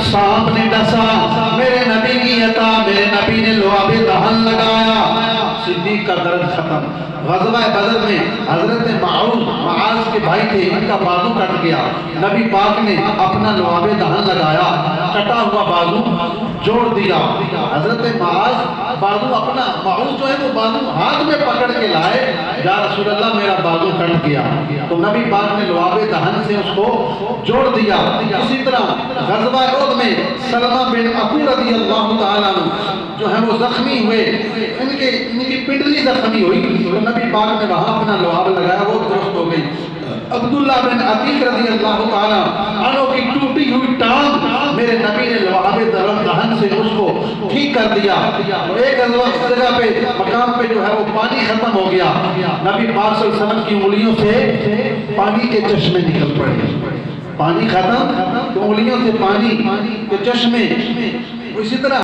सांप ने डसा, मेरे नबी की अता, मेरे नबी ने लुआबे दहन लगाया। सिद्दीक का दर्द खत्म। ग़ज़वा बदर में हज़रत मुआज़ के भाई थे, इनका बाजू कट गया। नबी पाक ने अपना लुआबे दहन लगाया, कटा हुआ बाजू जोड़ दिया। हज़रत मुआज़ बाजू अपना मुआज़ जो है वो बाजू हाथ में पकड़ के लाए, या रसूल अल्लाह मेरा बाजू कट गया। तो नबी पाक ने लुआबे दहन से उसको जोड़ दिया। इसी तरह ग़ज़वा उहद में सलमा बिन अकू रज़ियल्लाहु ताला अन्हु जो है वो जख्मी हुए, इनकी पिंडली जख्मी हुई, तो नबी पाक ने वहाँ अपना लुआब लगाया, वो दुरुस्त हो गई। अब्दुल्लाह बिन अतीक रज़ियल्लाहु ताला अन्हु की टूटी हुई टांग मेरे नबी ने लुआबे दहन से उसको ठीक कर दिया। तो एक जगह पे मकाम पे जो है वो पानी खत्म हो गया, नबी पाक सल्लल्लाहु अलैहि वसल्लम की उंगलियों से पानी के चश्मे निकल पड़े। पानी खत्म तो उंगलियों से पानी के चश्मे। इसी तरह